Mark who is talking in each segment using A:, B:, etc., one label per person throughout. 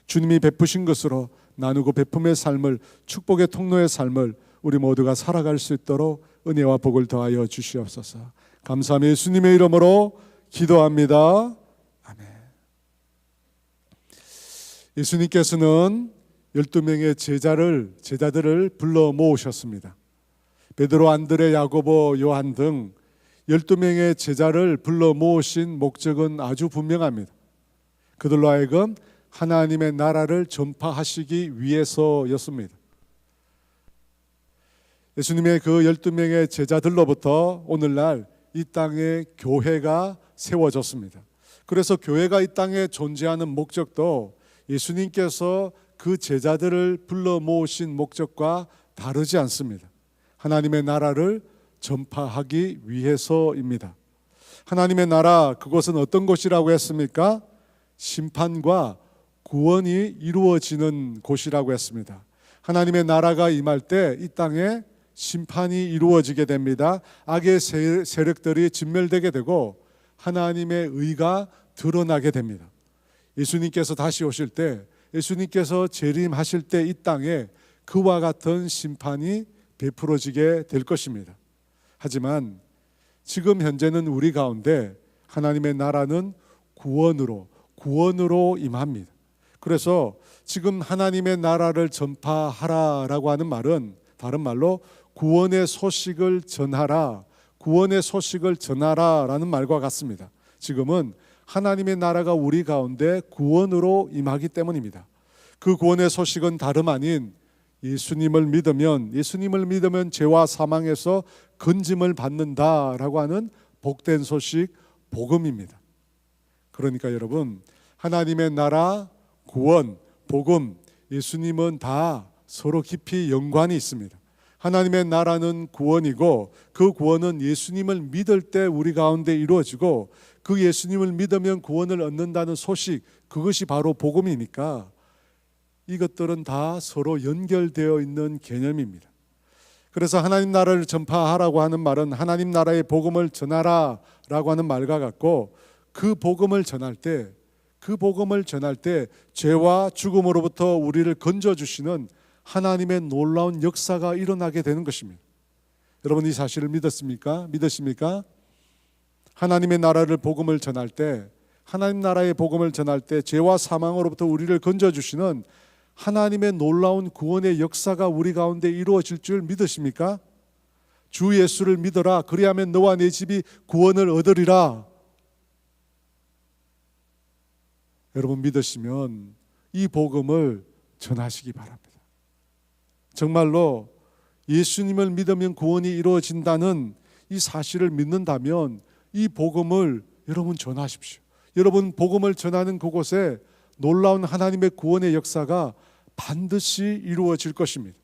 A: 주님이 베푸신 것으로 나누고 베품의 삶을, 축복의 통로의 삶을 우리 모두가 살아갈 수 있도록 은혜와 복을 더하여 주시옵소서. 감사하며 예수님의 이름으로 기도합니다. 아멘. 예수님께서는 12명의 제자들을 불러 모으셨습니다. 베드로, 안드레, 야고보, 요한 등 12명의 제자를 불러 모으신 목적은 아주 분명합니다. 그들로 하여금 하나님의 나라를 전파하시기 위해서였습니다. 예수님의 그 12명의 제자들로부터 오늘날 이 땅에 교회가 세워졌습니다. 그래서 교회가 이 땅에 존재하는 목적도 예수님께서 그 제자들을 불러 모으신 목적과 다르지 않습니다. 하나님의 나라를 전파하기 위해서입니다. 하나님의 나라, 그것은 어떤 곳이라고 했습니까? 심판과 구원이 이루어지는 곳이라고 했습니다. 하나님의 나라가 임할 때 이 땅에 심판이 이루어지게 됩니다. 악의 세력들이 진멸되게 되고 하나님의 의가 드러나게 됩니다. 예수님께서 다시 오실 때, 예수님께서 재림하실 때 이 땅에 그와 같은 심판이 베풀어지게 될 것입니다. 하지만 지금 현재는 우리 가운데 하나님의 나라는 구원으로 임합니다. 그래서 지금 하나님의 나라를 전파하라라고 하는 말은 다른 말로 구원의 소식을 전하라, 구원의 소식을 전하라라는 말과 같습니다. 지금은 하나님의 나라가 우리 가운데 구원으로 임하기 때문입니다. 그 구원의 소식은 다름 아닌 예수님을 믿으면 죄와 사망에서 건짐을 받는다라고 하는 복된 소식, 복음입니다. 그러니까 여러분, 하나님의 나라, 구원, 복음, 예수님은 다 서로 깊이 연관이 있습니다. 하나님의 나라는 구원이고 그 구원은 예수님을 믿을 때 우리 가운데 이루어지고 그 예수님을 믿으면 구원을 얻는다는 소식, 그것이 바로 복음이니까 이것들은 다 서로 연결되어 있는 개념입니다. 그래서 하나님 나라를 전파하라고 하는 말은 하나님 나라의 복음을 전하라라고 하는 말과 같고 그 복음을 전할 때 죄와 죽음으로부터 우리를 건져주시는 하나님의 놀라운 역사가 일어나게 되는 것입니다. 여러분 이 사실을 믿으십니까? 하나님의 나라를 복음을 전할 때, 하나님 나라의 복음을 전할 때 죄와 사망으로부터 우리를 건져주시는 하나님의 놀라운 구원의 역사가 우리 가운데 이루어질 줄 믿으십니까? 주 예수를 믿어라, 그리하면 너와 내 집이 구원을 얻으리라. 여러분 믿으시면 이 복음을 전하시기 바랍니다. 정말로 예수님을 믿으면 구원이 이루어진다는 이 사실을 믿는다면 이 복음을 여러분 전하십시오. 여러분 복음을 전하는 그곳에 놀라운 하나님의 구원의 역사가 반드시 이루어질 것입니다.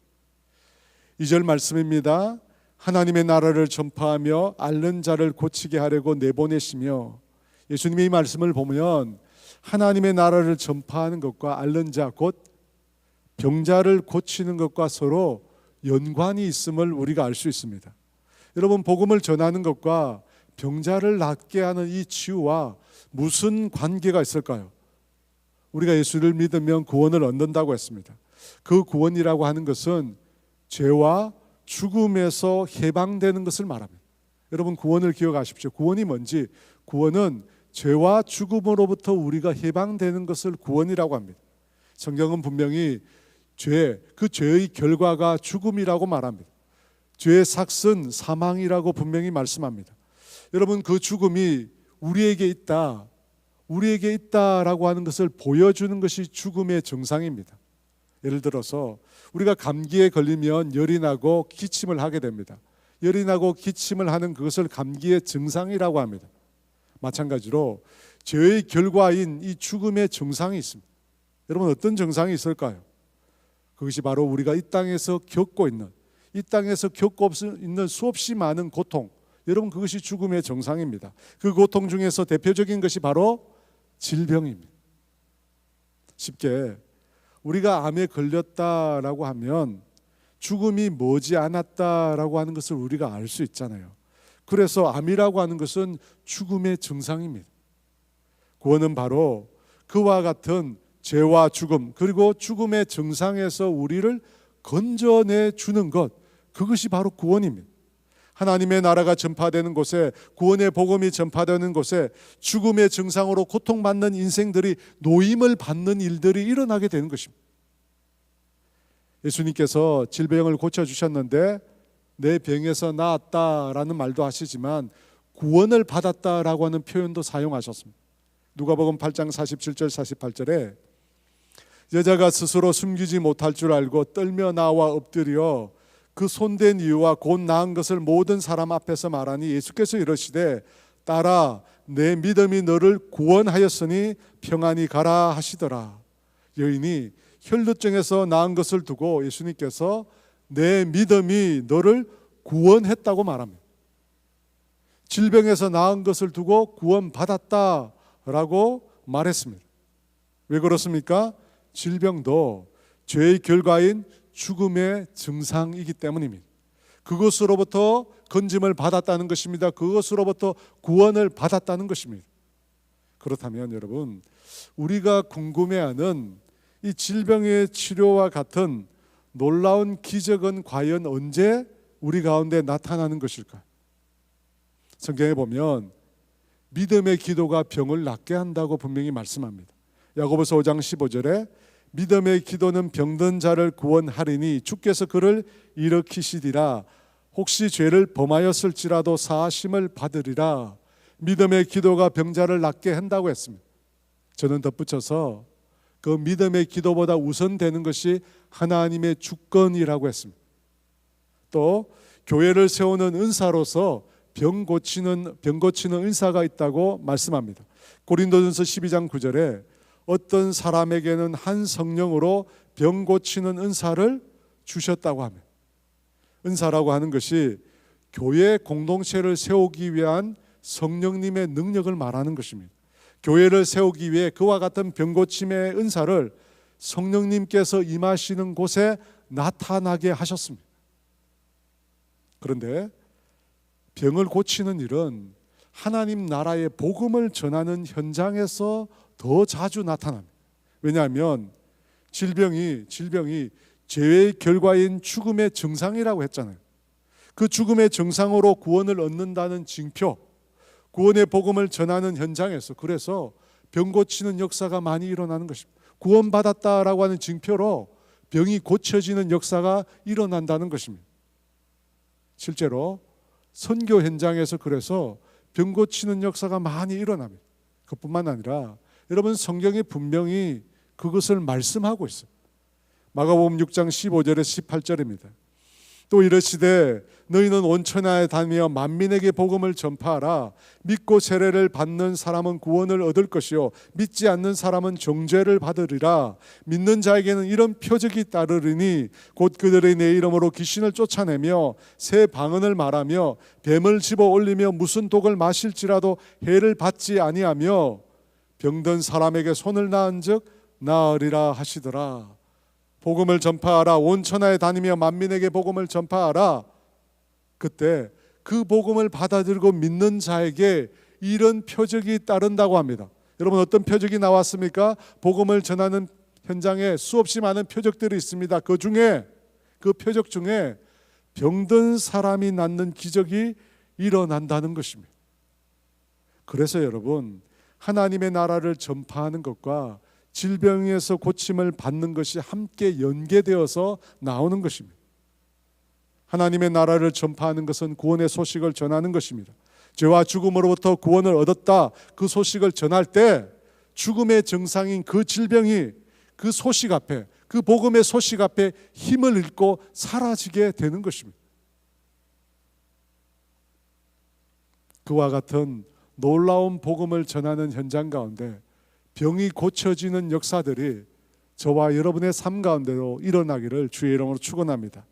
A: 2절 말씀입니다. 하나님의 나라를 전파하며 앓는 자를 고치게 하려고 내보내시며, 예수님의 이 말씀을 보면 하나님의 나라를 전파하는 것과 앓는 자, 곧 병자를 고치는 것과 서로 연관이 있음을 우리가 알 수 있습니다. 여러분 복음을 전하는 것과 병자를 낫게 하는 이 치유와 무슨 관계가 있을까요? 우리가 예수를 믿으면 구원을 얻는다고 했습니다. 그 구원이라고 하는 것은 죄와 죽음에서 해방되는 것을 말합니다. 여러분 구원을 기억하십시오. 구원이 뭔지, 구원은 죄와 죽음으로부터 우리가 해방되는 것을 구원이라고 합니다. 성경은 분명히 그 죄의 결과가 죽음이라고 말합니다. 죄의 삭은 사망이라고 분명히 말씀합니다. 여러분 그 죽음이 우리에게 있다라고 하는 것을 보여주는 것이 죽음의 정상입니다. 예를 들어서 우리가 감기에 걸리면 열이 나고 기침을 하게 됩니다. 열이 나고 기침을 하는 그것을 감기의 증상이라고 합니다. 마찬가지로 죄의 결과인 이 죽음의 정상이 있습니다. 여러분 어떤 정상이 있을까요? 그것이 바로 우리가 이 땅에서 겪고 있는 수없이 많은 고통, 여러분 그것이 죽음의 정상입니다. 그 고통 중에서 대표적인 것이 바로 질병입니다. 쉽게 우리가 암에 걸렸다라고 하면 죽음이 머지 않았다라고 하는 것을 우리가 알 수 있잖아요. 그래서 암이라고 하는 것은 죽음의 증상입니다. 구원은 바로 그와 같은 죄와 죽음, 그리고 죽음의 정상에서 우리를 건져내 주는 것, 그것이 바로 구원입니다. 하나님의 나라가 전파되는 곳에, 구원의 복음이 전파되는 곳에 죽음의 증상으로 고통받는 인생들이 노임을 받는 일들이 일어나게 되는 것입니다. 예수님께서 질병을 고쳐주셨는데 내 병에서 나았다라는 말도 하시지만 구원을 받았다라고 하는 표현도 사용하셨습니다. 누가복음 8장 47절 48절에 여자가 스스로 숨기지 못할 줄 알고 떨며 나와 엎드려 그 손댄 이유와 곧 나은 것을 모든 사람 앞에서 말하니 예수께서 이러시되 딸아 내 믿음이 너를 구원하였으니 평안히 가라 하시더라. 여인이 혈루증에서 나은 것을 두고 예수님께서 내 믿음이 너를 구원했다고 말합니다. 질병에서 나은 것을 두고 구원받았다라고 말했습니다. 왜 그렇습니까? 질병도 죄의 결과인 죽음의 증상이기 때문입니다. 그것으로부터 건짐을 받았다는 것입니다. 그것으로부터 구원을 받았다는 것입니다. 그렇다면 여러분, 우리가 궁금해하는 이 질병의 치료와 같은 놀라운 기적은 과연 언제 우리 가운데 나타나는 것일까? 성경에 보면 믿음의 기도가 병을 낫게 한다고 분명히 말씀합니다. 야고보서 5장 15절에 믿음의 기도는 병든 자를 구원하리니 주께서 그를 일으키시리라. 혹시 죄를 범하였을지라도 사하심을 받으리라. 믿음의 기도가 병자를 낫게 한다고 했습니다. 저는 덧붙여서 그 믿음의 기도보다 우선되는 것이 하나님의 주권이라고 했습니다. 또 교회를 세우는 은사로서 병 고치는 은사가 있다고 말씀합니다. 고린도전서 12장 9절에 어떤 사람에게는 한 성령으로 병 고치는 은사를 주셨다고 합니다. 은사라고 하는 것이 교회 공동체를 세우기 위한 성령님의 능력을 말하는 것입니다. 교회를 세우기 위해 그와 같은 병 고침의 은사를 성령님께서 임하시는 곳에 나타나게 하셨습니다. 그런데 병을 고치는 일은 하나님 나라의 복음을 전하는 현장에서 더 자주 나타납니다. 왜냐하면 질병이 죄의 결과인 죽음의 증상이라고 했잖아요. 그 죽음의 증상으로 구원을 얻는다는 징표, 구원의 복음을 전하는 현장에서 그래서 병 고치는 역사가 많이 일어나는 것입니다. 구원받았다라고 하는 징표로 병이 고쳐지는 역사가 일어난다는 것입니다. 실제로 선교 현장에서 그래서 병 고치는 역사가 많이 일어납니다. 그뿐만 아니라 여러분 성경이 분명히 그것을 말씀하고 있어요. 마가복음 6장 15절에서 18절입니다. 또 이르시되 너희는 온 천하에 다니며 만민에게 복음을 전파하라. 믿고 세례를 받는 사람은 구원을 얻을 것이요 믿지 않는 사람은 정죄를 받으리라. 믿는 자에게는 이런 표적이 따르리니 곧 그들의 내 이름으로 귀신을 쫓아내며 새 방언을 말하며 뱀을 집어 올리며 무슨 독을 마실지라도 해를 받지 아니하며 병든 사람에게 손을 낳은즉 나으리라 하시더라. 복음을 전파하라. 온 천하에 다니며 만민에게 복음을 전파하라. 그때 그 복음을 받아들이고 믿는 자에게 이런 표적이 따른다고 합니다. 여러분 어떤 표적이 나왔습니까? 복음을 전하는 현장에 수없이 많은 표적들이 있습니다. 그 표적 중에 병든 사람이 낫는 기적이 일어난다는 것입니다. 그래서 여러분 하나님의 나라를 전파하는 것과 질병에서 고침을 받는 것이 함께 연계되어서 나오는 것입니다. 하나님의 나라를 전파하는 것은 구원의 소식을 전하는 것입니다. 죄와 죽음으로부터 구원을 얻었다 그 소식을 전할 때 죽음의 증상인 그 질병이 그 소식 앞에, 그 복음의 소식 앞에 힘을 잃고 사라지게 되는 것입니다. 그와 같은 놀라운 복음을 전하는 현장 가운데 병이 고쳐지는 역사들이 저와 여러분의 삶 가운데로 일어나기를 주의 이름으로 축원합니다.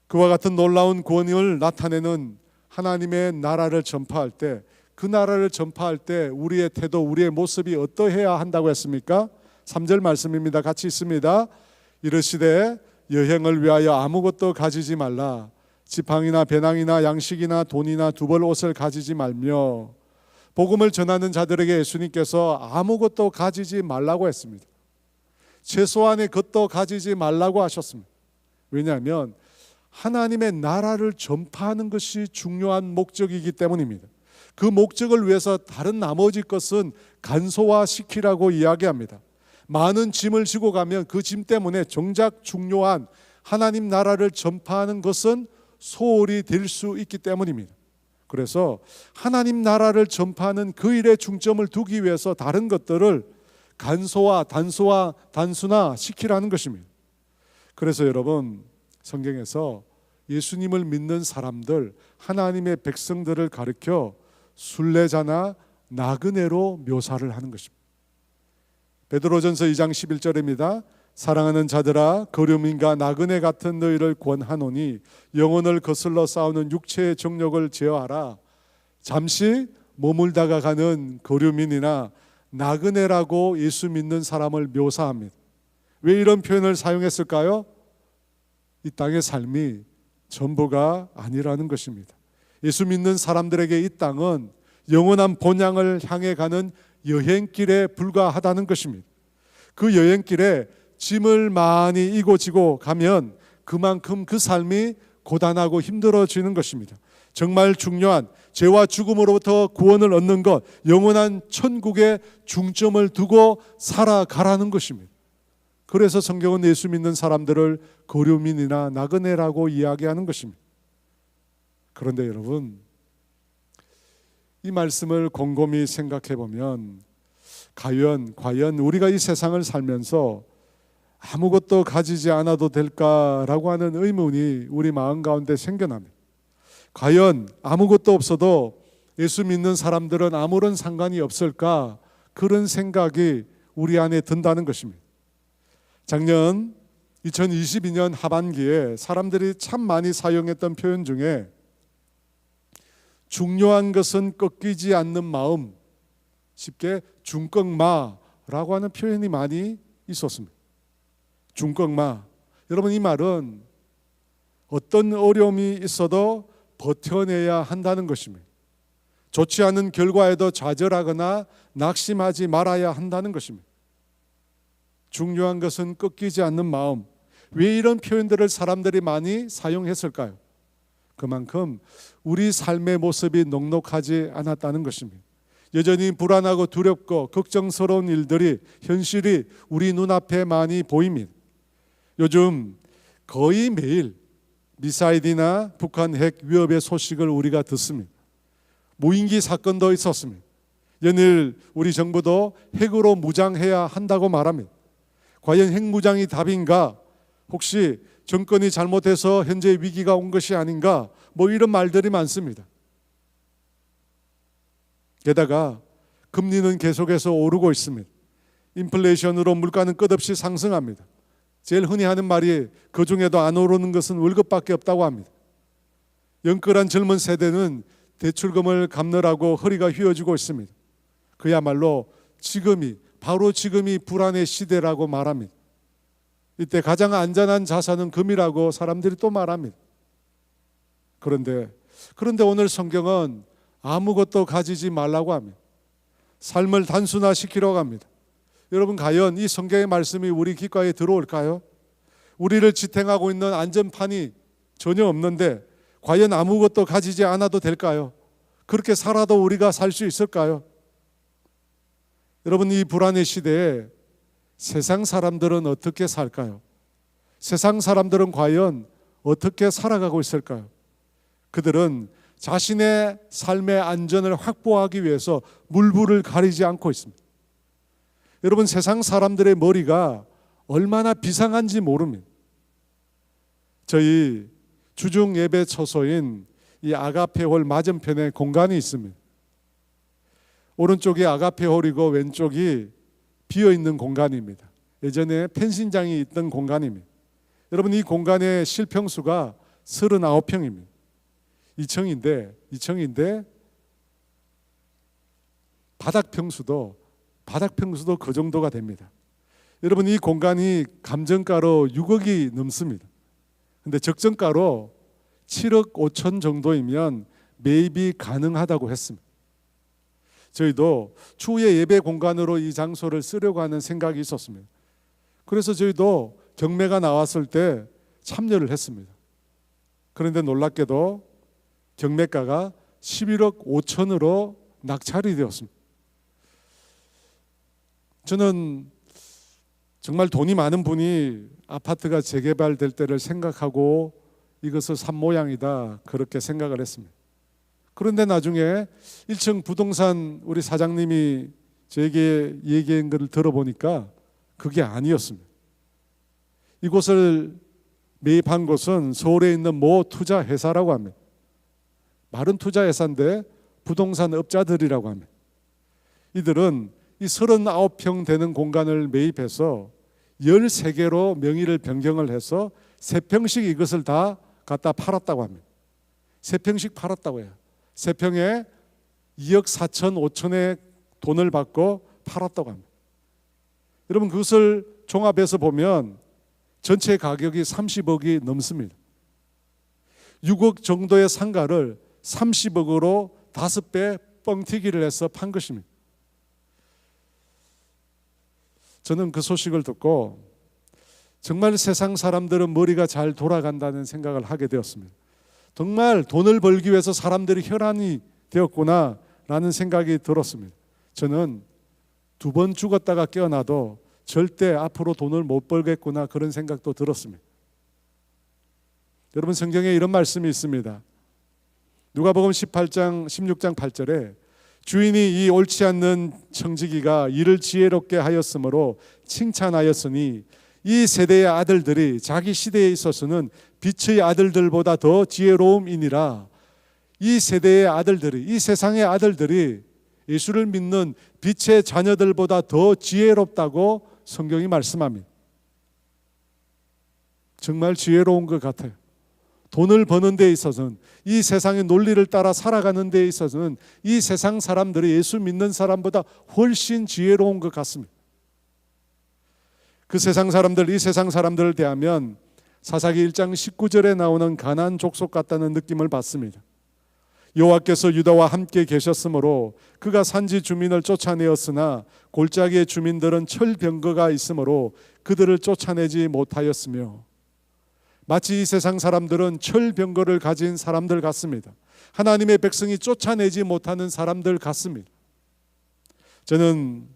A: 그와 같은 놀라운 구원을 나타내는 하나님의 나라를 전파할 때, 그 나라를 전파할 때 우리의 태도, 우리의 모습이 어떠해야 한다고 했습니까? 3절 말씀입니다. 같이 있습니다. 이르시되 여행을 위하여 아무것도 가지지 말라. 지팡이나 배낭이나 양식이나 돈이나 두 벌 옷을 가지지 말며. 복음을 전하는 자들에게 예수님께서 아무것도 가지지 말라고 했습니다. 최소한의 것도 가지지 말라고 하셨습니다. 왜냐하면 하나님의 나라를 전파하는 것이 중요한 목적이기 때문입니다. 그 목적을 위해서 다른 나머지 것은 간소화시키라고 이야기합니다. 많은 짐을 지고 가면 그 짐 때문에 정작 중요한 하나님 나라를 전파하는 것은 소홀히 될 수 있기 때문입니다. 그래서 하나님 나라를 전파하는 그 일에 중점을 두기 위해서 다른 것들을 간소화, 단순화 시키라는 것입니다. 그래서 여러분, 성경에서 예수님을 믿는 사람들, 하나님의 백성들을 가리켜 순례자나 나그네로 묘사를 하는 것입니다. 베드로전서 2장 11절입니다. 사랑하는 자들아, 거류민과 나그네 같은 너희를 권하노니 영혼을 거슬러 싸우는 육체의 정욕을 제어하라. 잠시 머물다가 가는 거류민이나 나그네라고 예수 믿는 사람을 묘사합니다. 왜 이런 표현을 사용했을까요? 이 땅의 삶이 전부가 아니라는 것입니다. 예수 믿는 사람들에게 이 땅은 영원한 본향을 향해 가는 여행길에 불과하다는 것입니다. 그 여행길에 짐을 많이 이고 지고 가면 그만큼 그 삶이 고단하고 힘들어지는 것입니다. 정말 중요한 죄와 죽음으로부터 구원을 얻는 것, 영원한 천국에 중점을 두고 살아가라는 것입니다. 그래서 성경은 예수 믿는 사람들을 거류민이나 나그네라고 이야기하는 것입니다. 그런데 여러분, 이 말씀을 곰곰이 생각해 보면 과연 우리가 이 세상을 살면서 아무것도 가지지 않아도 될까라고 하는 의문이 우리 마음 가운데 생겨납니다. 과연 아무것도 없어도 예수 믿는 사람들은 아무런 상관이 없을까? 그런 생각이 우리 안에 든다는 것입니다. 작년 2022년 하반기에 사람들이 참 많이 사용했던 표현 중에 중요한 것은 꺾이지 않는 마음, 쉽게 중꺾마라고 하는 표현이 많이 있었습니다. 중꺾마. 여러분, 이 말은 어떤 어려움이 있어도 버텨내야 한다는 것입니다. 좋지 않은 결과에도 좌절하거나 낙심하지 말아야 한다는 것입니다. 중요한 것은 꺾이지 않는 마음. 왜 이런 표현들을 사람들이 많이 사용했을까요? 그만큼 우리 삶의 모습이 넉넉하지 않았다는 것입니다. 여전히 불안하고 두렵고 걱정스러운 일들이, 현실이 우리 눈앞에 많이 보입니다. 요즘 거의 매일 미사일이나 북한 핵 위협의 소식을 우리가 듣습니다. 무인기 사건도 있었습니다. 연일 우리 정부도 핵으로 무장해야 한다고 말합니다. 과연 핵무장이 답인가? 혹시 정권이 잘못해서 현재 위기가 온 것이 아닌가? 이런 말들이 많습니다. 게다가 금리는 계속해서 오르고 있습니다. 인플레이션으로 물가는 끝없이 상승합니다. 제일 흔히 하는 말이 그 중에도 안 오르는 것은 월급밖에 없다고 합니다. 영끌한 젊은 세대는 대출금을 갚느라고 허리가 휘어지고 있습니다. 그야말로 바로 지금이 불안의 시대라고 말합니다. 이때 가장 안전한 자산은 금이라고 사람들이 또 말합니다. 그런데 오늘 성경은 아무것도 가지지 말라고 합니다. 삶을 단순화시키려고 합니다. 여러분, 과연 이 성경의 말씀이 우리 귓가에 들어올까요? 우리를 지탱하고 있는 안전판이 전혀 없는데 과연 아무것도 가지지 않아도 될까요? 그렇게 살아도 우리가 살 수 있을까요? 여러분, 이 불안의 시대에 세상 사람들은 어떻게 살까요? 세상 사람들은 과연 어떻게 살아가고 있을까요? 그들은 자신의 삶의 안전을 확보하기 위해서 물불을 가리지 않고 있습니다. 여러분, 세상 사람들의 머리가 얼마나 비상한지 모릅니다. 저희 주중 예배 처소인 이 아가페홀 맞은편에 공간이 있습니다. 오른쪽이 아가페홀이고 왼쪽이 비어있는 공간입니다. 예전에 펜신장이 있던 공간입니다. 여러분, 이 공간의 실평수가 39평입니다. 2층인데 바닥평수도 그 정도가 됩니다. 여러분, 이 공간이 감정가로 6억이 넘습니다. 근데 적정가로 7억 5천 정도이면 매입이 가능하다고 했습니다. 저희도 추후에 예배 공간으로 이 장소를 쓰려고 하는 생각이 있었습니다. 그래서 저희도 경매가 나왔을 때 참여를 했습니다. 그런데 놀랍게도 경매가가 11억 5천으로 낙찰이 되었습니다. 저는 정말 돈이 많은 분이 아파트가 재개발될 때를 생각하고 이것을 산 모양이다, 그렇게 생각을 했습니다. 그런데 나중에 1층 부동산 우리 사장님이 저에게 얘기한 것을 들어보니까 그게 아니었습니다. 이곳을 매입한 곳은 서울에 있는 모 투자회사라고 합니다. 말은 투자회사인데 부동산 업자들이라고 합니다. 이들은 이 39평 되는 공간을 매입해서 13개로 명의를 변경을 해서 3평씩 이것을 다 갖다 팔았다고 합니다. 3평씩 팔았다고 해요. 3평에 2억 4천 5천의 돈을 받고 팔았다고 합니다. 여러분, 그것을 종합해서 보면 전체 가격이 30억이 넘습니다. 6억 정도의 상가를 30억으로 5배 뻥튀기를 해서 판 것입니다. 저는 그 소식을 듣고 정말 세상 사람들은 머리가 잘 돌아간다는 생각을 하게 되었습니다. 정말 돈을 벌기 위해서 사람들이 혈안이 되었구나 라는 생각이 들었습니다. 저는 2번 죽었다가 깨어나도 절대 앞으로 돈을 못 벌겠구나, 그런 생각도 들었습니다. 여러분, 성경에 이런 말씀이 있습니다. 누가복음 16장 8절에 주인이 이 옳지 않는 청지기가 이를 지혜롭게 하였으므로 칭찬하였으니 이 세대의 아들들이 자기 시대에 있어서는 빛의 아들들보다 더 지혜로움이니라. 이 세대의 아들들이, 이 세상의 아들들이 예수를 믿는 빛의 자녀들보다 더 지혜롭다고 성경이 말씀합니다. 정말 지혜로운 것 같아요. 돈을 버는 데 있어서는, 이 세상의 논리를 따라 살아가는 데 있어서는 이 세상 사람들이 예수 믿는 사람보다 훨씬 지혜로운 것 같습니다. 그 세상 사람들, 이 세상 사람들을 대하면 사사기 1장 19절에 나오는 가나안 족속 같다는 느낌을 받습니다. 여호와께서 유다와 함께 계셨으므로 그가 산지 주민을 쫓아내었으나 골짜기의 주민들은 철병거가 있으므로 그들을 쫓아내지 못하였으며, 마치 이 세상 사람들은 철병거를 가진 사람들 같습니다. 하나님의 백성이 쫓아내지 못하는 사람들 같습니다. 저는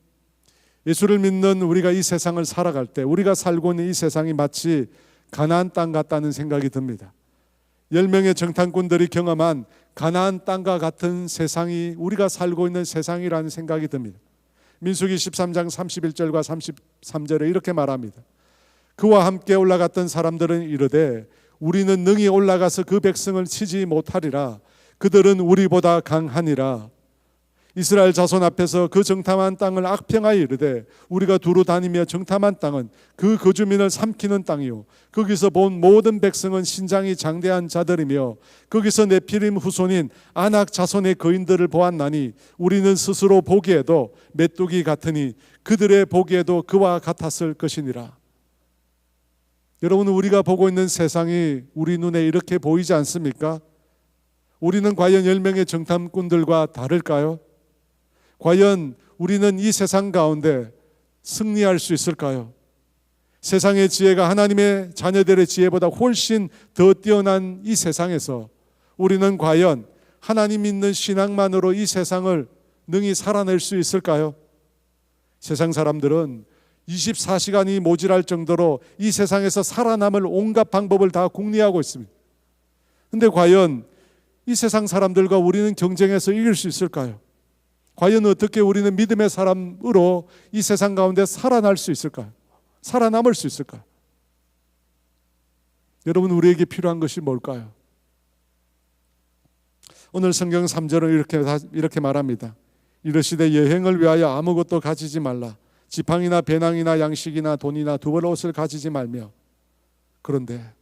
A: 예수를 믿는 우리가 이 세상을 살아갈 때 우리가 살고 있는 이 세상이 마치 가나안 땅 같다는 생각이 듭니다. 10명의 정탐꾼들이 경험한 가나안 땅과 같은 세상이 우리가 살고 있는 세상이라는 생각이 듭니다. 민수기 13장 31절과 33절에 이렇게 말합니다. 그와 함께 올라갔던 사람들은 이르되 우리는 능히 올라가서 그 백성을 치지 못하리라. 그들은 우리보다 강하니라. 이스라엘 자손 앞에서 그 정탐한 땅을 악평하여 이르되 우리가 두루 다니며 정탐한 땅은 그 거주민을 삼키는 땅이요 거기서 본 모든 백성은 신장이 장대한 자들이며 거기서 네피림 후손인 아낙 자손의 거인들을 보았나니 우리는 스스로 보기에도 메뚜기 같으니 그들의 보기에도 그와 같았을 것이니라. 여러분, 우리가 보고 있는 세상이 우리 눈에 이렇게 보이지 않습니까? 우리는 과연 10명의 정탐꾼들과 다를까요? 과연 우리는 이 세상 가운데 승리할 수 있을까요? 세상의 지혜가 하나님의 자녀들의 지혜보다 훨씬 더 뛰어난 이 세상에서 우리는 과연 하나님 믿는 신앙만으로 이 세상을 능히 살아낼 수 있을까요? 세상 사람들은 24시간이 모자랄 정도로 이 세상에서 살아남을 온갖 방법을 다 궁리하고 있습니다. 그런데 과연 이 세상 사람들과 우리는 경쟁해서 이길 수 있을까요? 과연 어떻게 우리는 믿음의 사람으로 이 세상 가운데 살아날 수 있을까요? 살아남을 수 있을까요? 여러분, 우리에게 필요한 것이 뭘까요? 오늘 성경 3절은 이렇게 말합니다. 이르시되 여행을 위하여 아무것도 가지지 말라. 지팡이나 배낭이나 양식이나 돈이나 두벌 옷을 가지지 말며. 그런데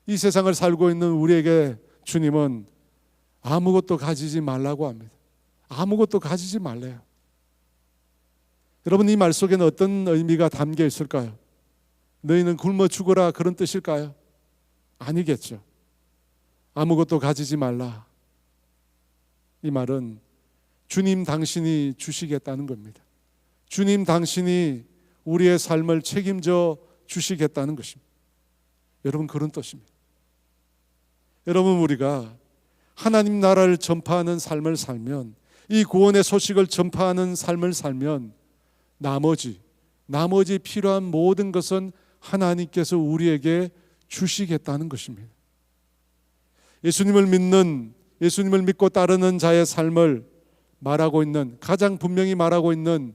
A: 이 세상을 살고 있는 우리에게 주님은 아무것도 가지지 말라고 합니다. 아무것도 가지지 말래요. 여러분, 이 말 속에는 어떤 의미가 담겨 있을까요? 너희는 굶어 죽어라, 그런 뜻일까요? 아니겠죠. 아무것도 가지지 말라. 이 말은 주님 당신이 주시겠다는 겁니다. 주님 당신이 우리의 삶을 책임져 주시겠다는 것입니다. 여러분, 그런 뜻입니다. 여러분, 우리가 하나님 나라를 전파하는 삶을 살면, 이 구원의 소식을 전파하는 삶을 살면 나머지 필요한 모든 것은 하나님께서 우리에게 주시겠다는 것입니다. 예수님을 믿고 따르는 자의 삶을 말하고 있는, 가장 분명히 말하고 있는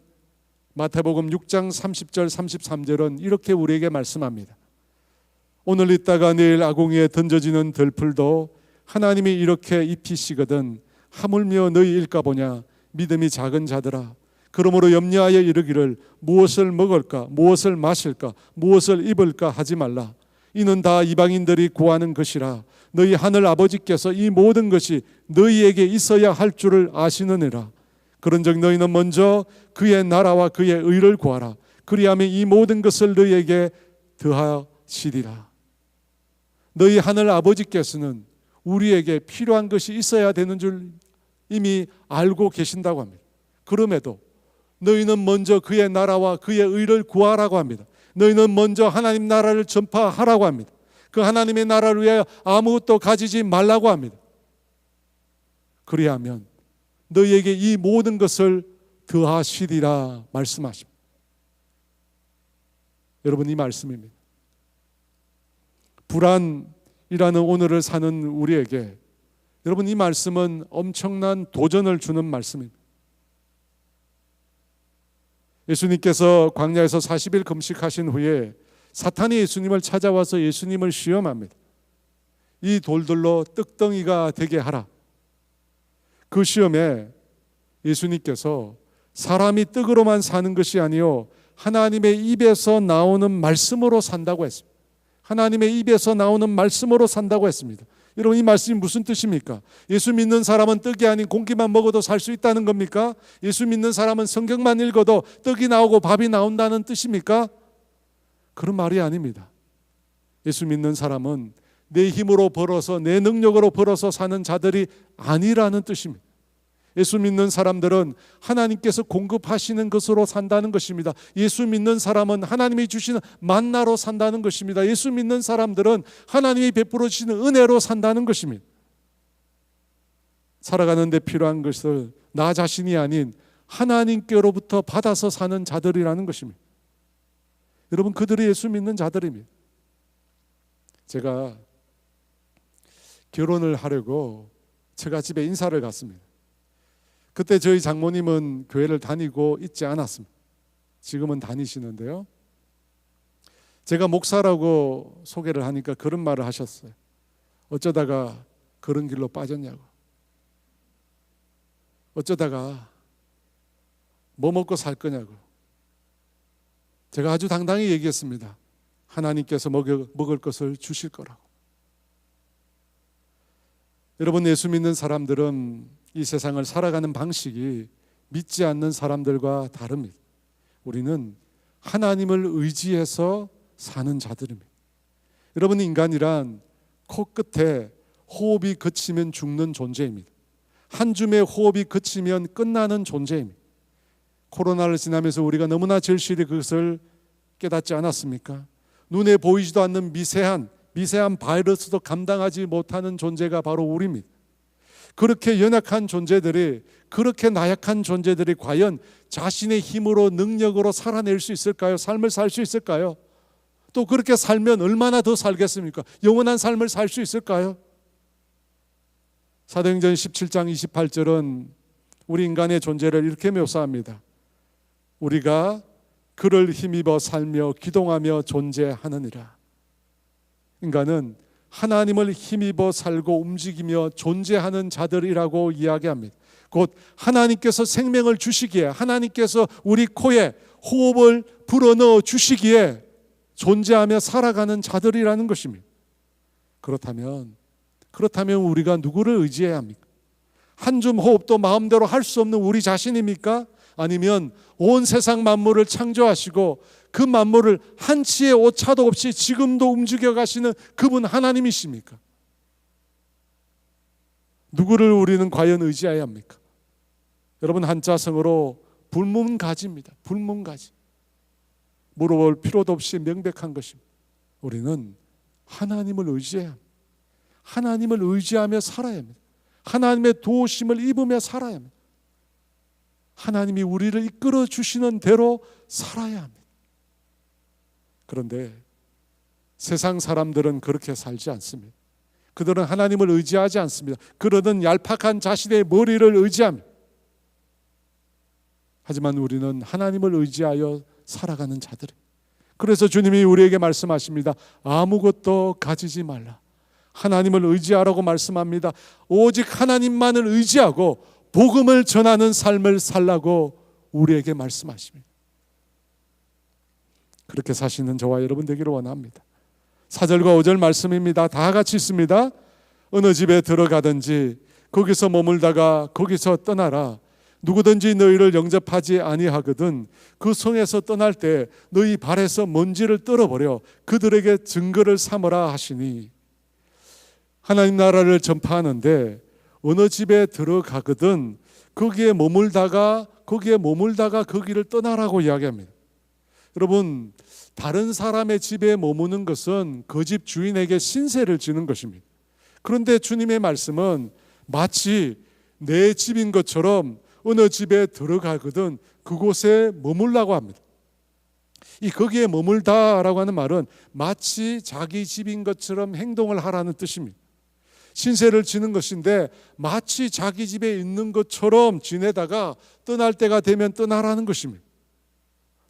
A: 마태복음 6장 30절 33절은 이렇게 우리에게 말씀합니다. 오늘 있다가 내일 아궁이에 던져지는 들풀도 하나님이 이렇게 입히시거든 하물며 너희 일까 보냐. 믿음이 작은 자들아, 그러므로 염려하여 이르기를 무엇을 먹을까, 무엇을 마실까, 무엇을 입을까 하지 말라. 이는 다 이방인들이 구하는 것이라. 너희 하늘 아버지께서 이 모든 것이 너희에게 있어야 할 줄을 아시느니라. 그런즉 너희는 먼저 그의 나라와 그의 의를 구하라. 그리하면 이 모든 것을 너희에게 더하시리라. 너희 하늘 아버지께서는 우리에게 필요한 것이 있어야 되는 줄 이미 알고 계신다고 합니다. 그럼에도 너희는 먼저 그의 나라와 그의 의를 구하라고 합니다. 너희는 먼저 하나님 나라를 전파하라고 합니다. 그 하나님의 나라를 위하여 아무것도 가지지 말라고 합니다. 그리하면 너희에게 이 모든 것을 더하시리라 말씀하십니다. 여러분, 이 말씀입니다. 불안이라는 오늘을 사는 우리에게 여러분, 이 말씀은 엄청난 도전을 주는 말씀입니다. 예수님께서 광야에서 40일 금식하신 후에 사탄이 예수님을 찾아와서 예수님을 시험합니다. 이 돌들로 떡덩이가 되게 하라. 그 시험에 예수님께서 사람이 떡으로만 사는 것이 아니요 하나님의 입에서 나오는 말씀으로 산다고 했습니다. 하나님의 입에서 나오는 말씀으로 산다고 했습니다. 여러분, 이 말씀이 무슨 뜻입니까? 예수 믿는 사람은 떡이 아닌 공기만 먹어도 살 수 있다는 겁니까? 예수 믿는 사람은 성경만 읽어도 떡이 나오고 밥이 나온다는 뜻입니까? 그런 말이 아닙니다. 예수 믿는 사람은 내 힘으로 벌어서, 내 능력으로 벌어서 사는 자들이 아니라는 뜻입니다. 예수 믿는 사람들은 하나님께서 공급하시는 것으로 산다는 것입니다. 예수 믿는 사람은 하나님이 주시는 만나로 산다는 것입니다. 예수 믿는 사람들은 하나님이 베풀어 주시는 은혜로 산다는 것입니다. 살아가는 데 필요한 것을 나 자신이 아닌 하나님께로부터 받아서 사는 자들이라는 것입니다. 여러분, 그들이 예수 믿는 자들입니다. 제가 결혼을 하려고 제가 집에 인사를 갔습니다. 그때 저희 장모님은 교회를 다니고 있지 않았습니다. 지금은 다니시는데요. 제가 목사라고 소개를 하니까 그런 말을 하셨어요. 어쩌다가 그런 길로 빠졌냐고. 어쩌다가 뭐 먹고 살 거냐고. 제가 아주 당당히 얘기했습니다. 하나님께서 먹을 것을 주실 거라고. 여러분, 예수 믿는 사람들은 이 세상을 살아가는 방식이 믿지 않는 사람들과 다릅니다. 우리는 하나님을 의지해서 사는 자들입니다. 여러분, 인간이란 코끝에 호흡이 그치면 죽는 존재입니다. 한 줌의 호흡이 그치면 끝나는 존재입니다. 코로나를 지나면서 우리가 너무나 절실히 그것을 깨닫지 않았습니까? 눈에 보이지도 않는 미세한 바이러스도 감당하지 못하는 존재가 바로 우리입니다. 그렇게 연약한 존재들이, 그렇게 나약한 존재들이 과연 자신의 힘으로, 능력으로 살아낼 수 있을까요? 삶을 살 수 있을까요? 또 그렇게 살면 얼마나 더 살겠습니까? 영원한 삶을 살 수 있을까요? 사도행전 17장 28절은 우리 인간의 존재를 이렇게 묘사합니다. 우리가 그를 힘입어 살며 기동하며 존재하느니라. 인간은 하나님을 힘입어 살고 움직이며 존재하는 자들이라고 이야기합니다. 곧 하나님께서 생명을 주시기에, 하나님께서 우리 코에 호흡을 불어넣어 주시기에 존재하며 살아가는 자들이라는 것입니다. 그렇다면 우리가 누구를 의지해야 합니까? 한 줌 호흡도 마음대로 할 수 없는 우리 자신입니까? 아니면 온 세상 만물을 창조하시고 그 만물을 한치의 오차도 없이 지금도 움직여 가시는 그분 하나님이십니까? 누구를 우리는 과연 의지해야 합니까? 여러분, 한자성어로 불문가지입니다. 불문가지. 물어볼 필요도 없이 명백한 것입니다. 우리는 하나님을 의지해야 합니다. 하나님을 의지하며 살아야 합니다. 하나님의 도우심을 입으며 살아야 합니다. 하나님이 우리를 이끌어 주시는 대로 살아야 합니다. 그런데 세상 사람들은 그렇게 살지 않습니다. 그들은 하나님을 의지하지 않습니다. 그들은 얄팍한 자신의 머리를 의지합니다. 하지만 우리는 하나님을 의지하여 살아가는 자들입니다. 그래서 주님이 우리에게 말씀하십니다. 아무것도 가지지 말라. 하나님을 의지하라고 말씀합니다. 오직 하나님만을 의지하고 복음을 전하는 삶을 살라고 우리에게 말씀하십니다. 그렇게 사시는 저와 여러분 되기를 원합니다. 4절과 5절 말씀입니다. 다 같이 있습니다. 어느 집에 들어가든지 거기서 머물다가 거기서 떠나라. 누구든지 너희를 영접하지 아니하거든 그 성에서 떠날 때 너희 발에서 먼지를 떨어버려 그들에게 증거를 삼으라 하시니, 하나님 나라를 전파하는데 어느 집에 들어가거든 거기에 머물다가 거기를 떠나라고 이야기합니다. 여러분, 다른 사람의 집에 머무는 것은 그 집 주인에게 신세를 지는 것입니다. 그런데 주님의 말씀은 마치 내 집인 것처럼 어느 집에 들어가거든 그곳에 머물라고 합니다. 이 거기에 머물다라고 하는 말은 마치 자기 집인 것처럼 행동을 하라는 뜻입니다. 신세를 지는 것인데 마치 자기 집에 있는 것처럼 지내다가 떠날 때가 되면 떠나라는 것입니다.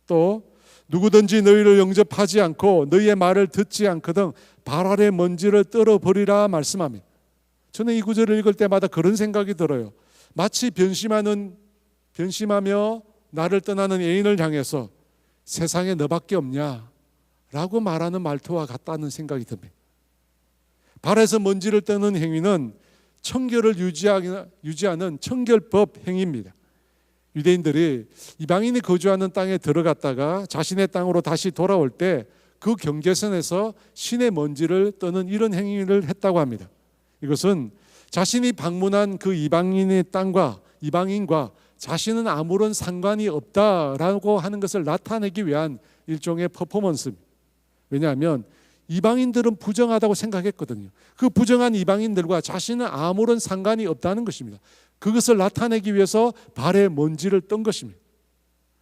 A: 또 누구든지 너희를 영접하지 않고 너희의 말을 듣지 않거든 발 아래 먼지를 떨어버리라 말씀합니다. 저는 이 구절을 읽을 때마다 그런 생각이 들어요. 마치 변심하며 나를 떠나는 애인을 향해서 세상에 너밖에 없냐 라고 말하는 말투와 같다는 생각이 듭니다. 발에서 먼지를 떼는 행위는 청결을 유지하는 청결법 행위입니다. 유대인들이 이방인이 거주하는 땅에 들어갔다가 자신의 땅으로 다시 돌아올 때 그 경계선에서 신의 먼지를 떠는 이런 행위를 했다고 합니다. 이것은 자신이 방문한 그 이방인의 땅과 이방인과 자신은 아무런 상관이 없다라고 하는 것을 나타내기 위한 일종의 퍼포먼스입니다. 왜냐하면 이방인들은 부정하다고 생각했거든요. 그 부정한 이방인들과 자신은 아무런 상관이 없다는 것입니다. 그것을 나타내기 위해서 발에 먼지를 떤 것입니다.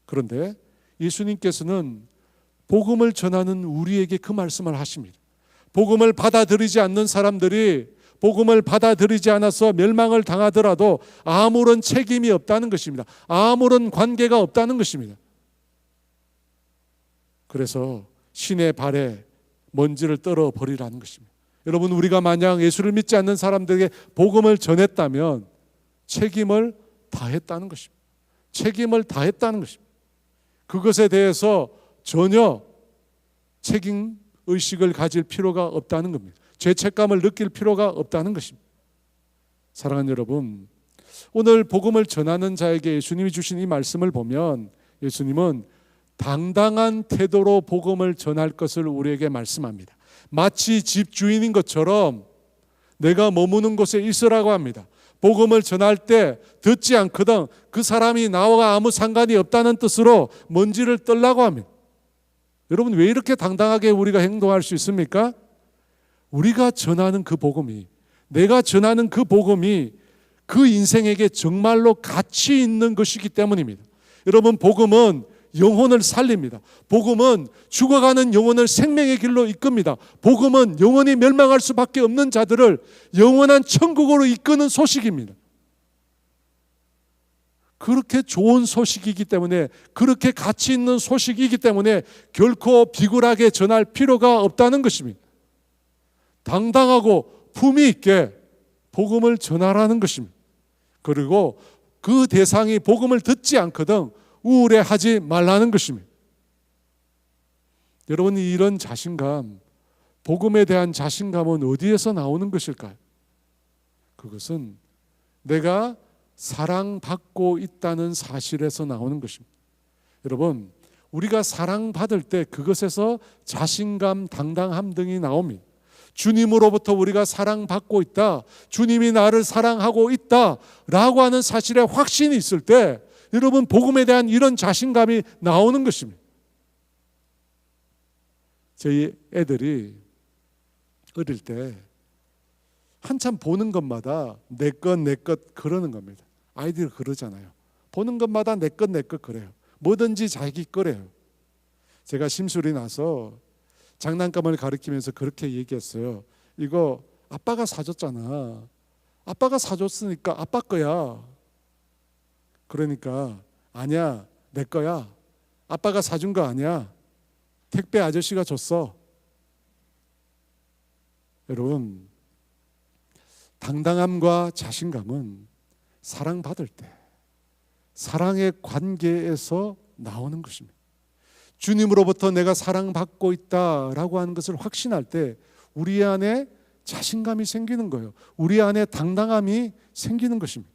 A: 그런데 예수님께서는 복음을 전하는 우리에게 그 말씀을 하십니다. 복음을 받아들이지 않는 사람들이 복음을 받아들이지 않아서 멸망을 당하더라도 아무런 책임이 없다는 것입니다. 아무런 관계가 없다는 것입니다. 그래서 신의 발에 먼지를 떨어버리라는 것입니다. 여러분, 우리가 만약 예수를 믿지 않는 사람들에게 복음을 전했다면 책임을 다했다는 것입니다. 책임을 다했다는 것입니다. 그것에 대해서 전혀 책임 의식을 가질 필요가 없다는 겁니다. 죄책감을 느낄 필요가 없다는 것입니다. 사랑하는 여러분, 오늘 복음을 전하는 자에게 예수님이 주신 이 말씀을 보면 예수님은 당당한 태도로 복음을 전할 것을 우리에게 말씀합니다. 마치 집주인인 것처럼 내가 머무는 곳에 있으라고 합니다. 복음을 전할 때 듣지 않거든 그 사람이 나와 아무 상관이 없다는 뜻으로 먼지를 떨라고 합니다. 여러분, 왜 이렇게 당당하게 우리가 행동할 수 있습니까? 우리가 전하는 그 복음이, 내가 전하는 그 복음이 그 인생에게 정말로 가치 있는 것이기 때문입니다. 여러분, 복음은 영혼을 살립니다. 복음은 죽어가는 영혼을 생명의 길로 이끕니다. 복음은 영원히 멸망할 수밖에 없는 자들을 영원한 천국으로 이끄는 소식입니다. 그렇게 좋은 소식이기 때문에, 그렇게 가치 있는 소식이기 때문에 결코 비굴하게 전할 필요가 없다는 것입니다. 당당하고 품위 있게 복음을 전하라는 것입니다. 그리고 그 대상이 복음을 듣지 않거든 우울해하지 말라는 것입니다. 여러분, 이런 자신감, 복음에 대한 자신감은 어디에서 나오는 것일까요? 그것은 내가 사랑받고 있다는 사실에서 나오는 것입니다. 여러분, 우리가 사랑받을 때 그것에서 자신감, 당당함 등이 나옵니다. 주님으로부터 우리가 사랑받고 있다, 주님이 나를 사랑하고 있다라고 하는 사실에 확신이 있을 때 여러분, 복음에 대한 이런 자신감이 나오는 것입니다. 저희 애들이 어릴 때 한참 보는 것마다 내 것 그러는 겁니다. 아이들이 그러잖아요. 보는 것마다 내 것 그래요. 뭐든지 자기 거래요. 제가 심술이 나서 장난감을 가리키면서 그렇게 얘기했어요. 이거 아빠가 사줬잖아. 아빠가 사줬으니까 아빠 거야. 그러니까 아니야, 내 거야. 아빠가 사준 거 아니야. 택배 아저씨가 줬어. 여러분, 당당함과 자신감은 사랑받을 때 사랑의 관계에서 나오는 것입니다. 주님으로부터 내가 사랑받고 있다라고 하는 것을 확신할 때 우리 안에 자신감이 생기는 거예요. 우리 안에 당당함이 생기는 것입니다.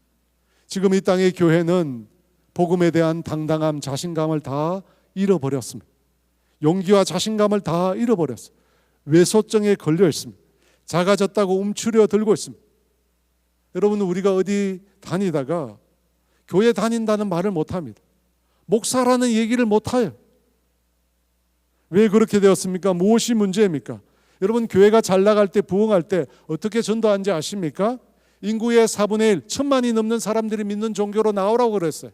A: 지금 이 땅의 교회는 복음에 대한 당당함, 자신감을 다 잃어버렸습니다. 용기와 자신감을 다 잃어버렸어요. 외소증에 걸려 있습니다. 작아졌다고 움츠려 들고 있습니다. 여러분, 우리가 어디 다니다가 교회 다닌다는 말을 못합니다. 목사라는 얘기를 못해요. 왜 그렇게 되었습니까? 무엇이 문제입니까? 여러분, 교회가 잘 나갈 때, 부흥할 때 어떻게 전도하는지 아십니까? 인구의 4분의 1, 1,000만이 넘는 사람들이 믿는 종교로 나오라고 그랬어요.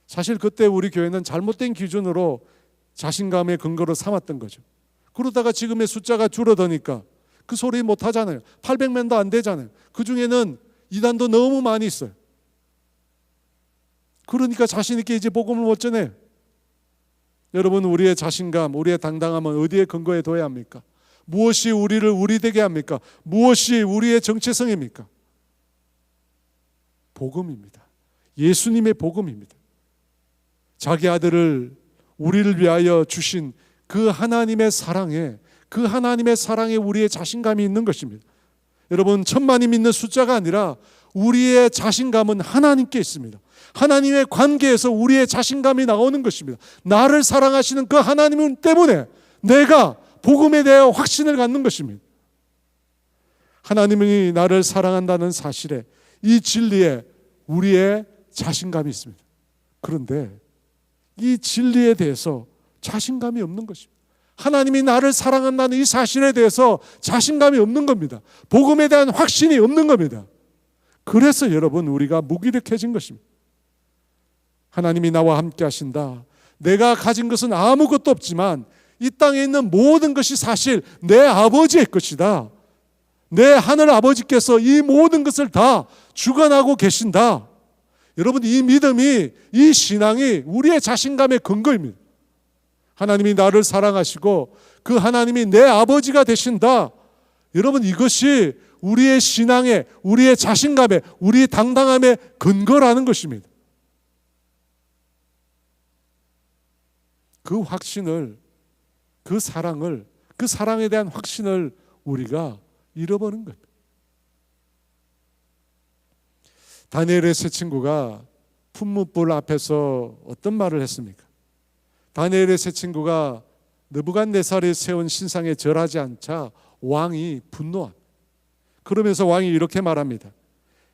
A: 사실 그때 우리 교회는 잘못된 기준으로 자신감의 근거로 삼았던 거죠. 그러다가 지금의 숫자가 줄어드니까 그 소리 못 하잖아요. 800명도 안 되잖아요. 그 중에는 이단도 너무 많이 있어요. 그러니까 자신 있게 이제 복음을 못 전해요. 여러분, 우리의 자신감, 우리의 당당함은 어디에 근거해 둬야 합니까? 무엇이 우리를 우리 되게 합니까? 무엇이 우리의 정체성입니까? 복음입니다. 예수님의 복음입니다. 자기 아들을 우리를 위하여 주신 그 하나님의 사랑에, 그 하나님의 사랑에 우리의 자신감이 있는 것입니다. 여러분, 1,000만이 믿는 숫자가 아니라 우리의 자신감은 하나님께 있습니다. 하나님의 관계에서 우리의 자신감이 나오는 것입니다. 나를 사랑하시는 그 하나님 때문에 내가 복음에 대해 확신을 갖는 것입니다. 하나님이 나를 사랑한다는 사실에, 이 진리에 우리의 자신감이 있습니다. 그런데 이 진리에 대해서 자신감이 없는 것입니다. 하나님이 나를 사랑한다는 이 사실에 대해서 자신감이 없는 겁니다. 복음에 대한 확신이 없는 겁니다. 그래서 여러분, 우리가 무기력해진 것입니다. 하나님이 나와 함께 하신다. 내가 가진 것은 아무것도 없지만 이 땅에 있는 모든 것이 사실 내 아버지의 것이다. 내 하늘 아버지께서 이 모든 것을 다 주관하고 계신다. 여러분, 이 믿음이, 이 신앙이 우리의 자신감의 근거입니다. 하나님이 나를 사랑하시고 그 하나님이 내 아버지가 되신다. 여러분, 이것이 우리의 신앙의, 우리의 자신감의, 우리의 당당함의 근거라는 것입니다. 그 확신을, 그 사랑을, 그 사랑에 대한 확신을 우리가 잃어버린 겁니다. 다니엘의 세 친구가 품무불 앞에서 어떤 말을 했습니까? 다니엘의 세 친구가 느부갓네살이 세운 신상에 절하지 않자 왕이 분노합니다. 그러면서 왕이 이렇게 말합니다.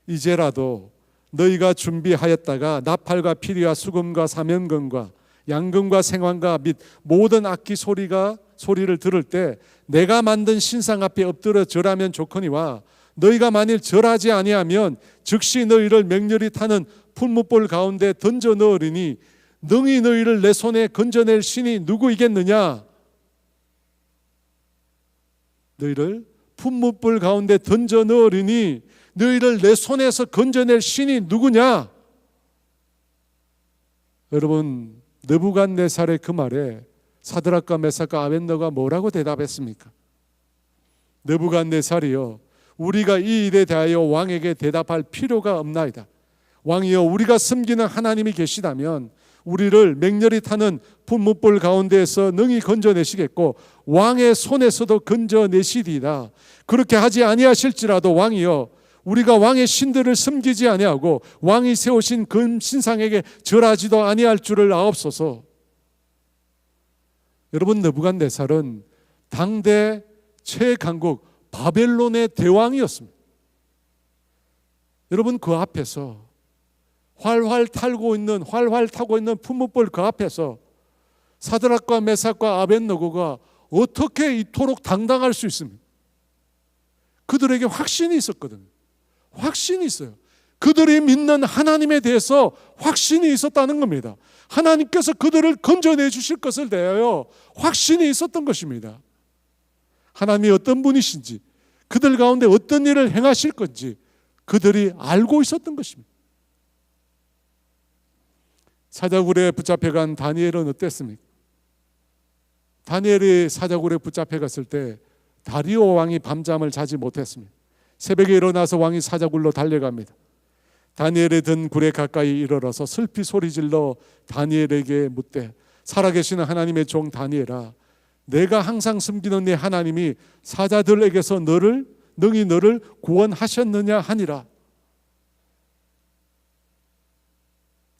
A: 이제라도 너희가 준비하였다가 나팔과 피리와 수금과 사면금과 양금과 생황과 및 모든 악기 소리를 들을 때 내가 만든 신상 앞에 엎드려 절하면 좋거니와 너희가 만일 절하지 아니하면 즉시 너희를 맹렬히 타는 풀무불 가운데 던져 넣으리니 능히 너희를 내 손에 건져낼 신이 누구이겠느냐? 너희를 풀무불 가운데 던져 넣으리니 너희를 내 손에서 건져낼 신이 누구냐? 여러분, 느부갓네살의 그 말에 사드락과 메삭과 아벤노가 뭐라고 대답했습니까? 느부갓네살이요, 우리가 이 일에 대하여 왕에게 대답할 필요가 없나이다. 왕이여, 우리가 섬기는 하나님이 계시다면 우리를 맹렬히 타는 풀무불 가운데에서 능히 건져내시겠고 왕의 손에서도 건져내시리이다. 그렇게 하지 아니하실지라도 왕이여, 우리가 왕의 신들을 섬기지 아니하고 왕이 세우신 금 신상에게 절하지도 아니할 줄을 아옵소서. 여러분, 느부갓네살은 당대 최강국 바벨론의 대왕이었습니다. 여러분, 그 앞에서 활활 타고 있는 풀무불 그 앞에서 사드락과 메삭과 아벳느고가 어떻게 이토록 당당할 수 있습니까? 그들에게 확신이 있었거든요. 확신이 있어요. 그들이 믿는 하나님에 대해서 확신이 있었다는 겁니다. 하나님께서 그들을 건져내 주실 것을 대하여 확신이 있었던 것입니다. 하나님이 어떤 분이신지, 그들 가운데 어떤 일을 행하실 건지 그들이 알고 있었던 것입니다. 사자굴에 붙잡혀간 다니엘은 어땠습니까? 다니엘이 사자굴에 붙잡혀갔을 때 다리오 왕이 밤잠을 자지 못했습니다. 새벽에 일어나서 왕이 사자굴로 달려갑니다. 다니엘이 든 굴에 가까이 이르러서 슬피 소리질러 다니엘에게 묻되, 살아계시는 하나님의 종 다니엘아, 내가 항상 숨기는 네 하나님이 사자들에게서 능히 너를 구원하셨느냐 하니라.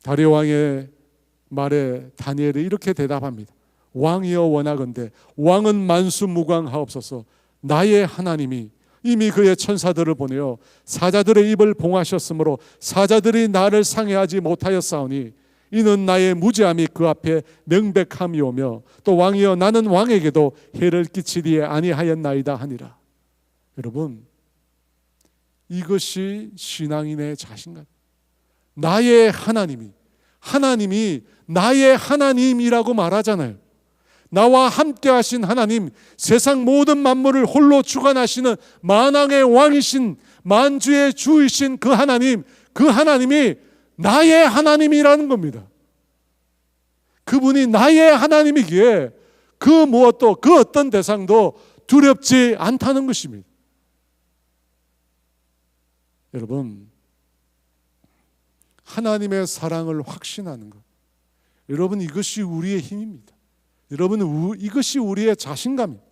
A: 다리오 왕의 말에 다니엘이 이렇게 대답합니다. 왕이여 원하건대 왕은 만수무강하옵소서. 나의 하나님이 이미 그의 천사들을 보내어 사자들의 입을 봉하셨으므로 사자들이 나를 상해하지 못하였사오니 이는 나의 무죄함이 그 앞에 명백함이오며 또 왕이여 나는 왕에게도 해를 끼치리에 아니하였나이다 하니라. 여러분, 이것이 신앙인의 자신감. 나의 하나님이 나의 하나님이라고 말하잖아요. 나와 함께 하신 하나님, 세상 모든 만물을 홀로 주관하시는 만왕의 왕이신 만주의 주이신 그 하나님이 나의 하나님이라는 겁니다. 그분이 나의 하나님이기에 그 무엇도, 그 어떤 대상도 두렵지 않다는 것입니다. 여러분, 하나님의 사랑을 확신하는 것, 여러분, 이것이 우리의 힘입니다. 여러분, 이것이 우리의 자신감입니다.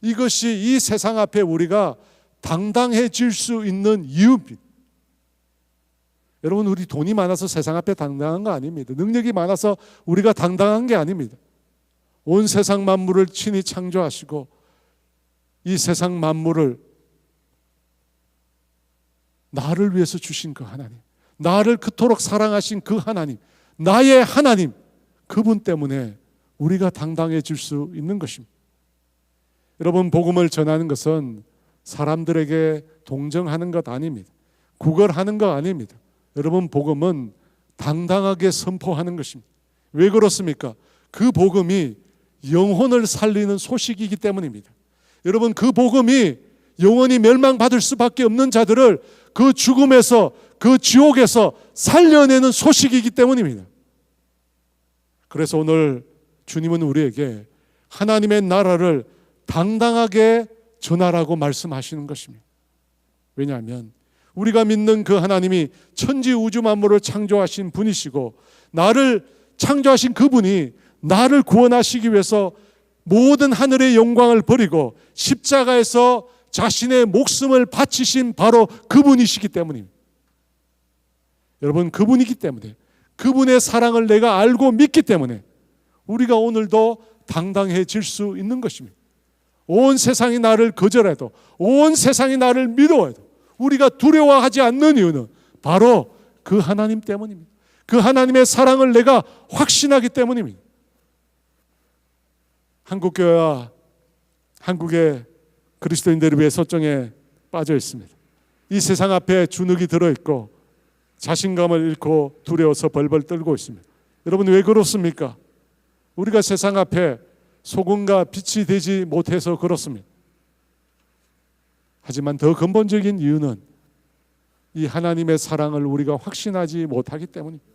A: 이것이 이 세상 앞에 우리가 당당해질 수 있는 이유입니다. 여러분, 우리 돈이 많아서 세상 앞에 당당한 거 아닙니다. 능력이 많아서 우리가 당당한 게 아닙니다. 온 세상 만물을 친히 창조하시고 이 세상 만물을 나를 위해서 주신 그 하나님, 나를 그토록 사랑하신 그 하나님, 나의 하나님, 그분 때문에 우리가 당당해질 수 있는 것입니다. 여러분, 복음을 전하는 것은 사람들에게 동정하는 것 아닙니다. 구걸하는 것 아닙니다. 여러분, 복음은 당당하게 선포하는 것입니다. 왜 그렇습니까? 그 복음이 영혼을 살리는 소식이기 때문입니다. 여러분, 그 복음이 영원히 멸망받을 수밖에 없는 자들을 그 죽음에서, 그 지옥에서 살려내는 소식이기 때문입니다. 그래서 오늘 주님은 우리에게 하나님의 나라를 당당하게 전하라고 말씀하시는 것입니다. 왜냐하면 우리가 믿는 그 하나님이 천지 우주 만물을 창조하신 분이시고, 나를 창조하신 그분이 나를 구원하시기 위해서 모든 하늘의 영광을 버리고 십자가에서 자신의 목숨을 바치신 바로 그분이시기 때문입니다. 여러분, 그분이기 때문에, 그분의 사랑을 내가 알고 믿기 때문에 우리가 오늘도 당당해질 수 있는 것입니다. 온 세상이 나를 거절해도, 온 세상이 나를 미워해도 우리가 두려워하지 않는 이유는 바로 그 하나님 때문입니다. 그 하나님의 사랑을 내가 확신하기 때문입니다. 한국교회와 한국의 그리스도인들을 위해 소정에 빠져 있습니다. 이 세상 앞에 주눅이 들어있고 자신감을 잃고 두려워서 벌벌 떨고 있습니다. 여러분, 왜 그렇습니까? 우리가 세상 앞에 소금과 빛이 되지 못해서 그렇습니다. 하지만 더 근본적인 이유는 이 하나님의 사랑을 우리가 확신하지 못하기 때문입니다.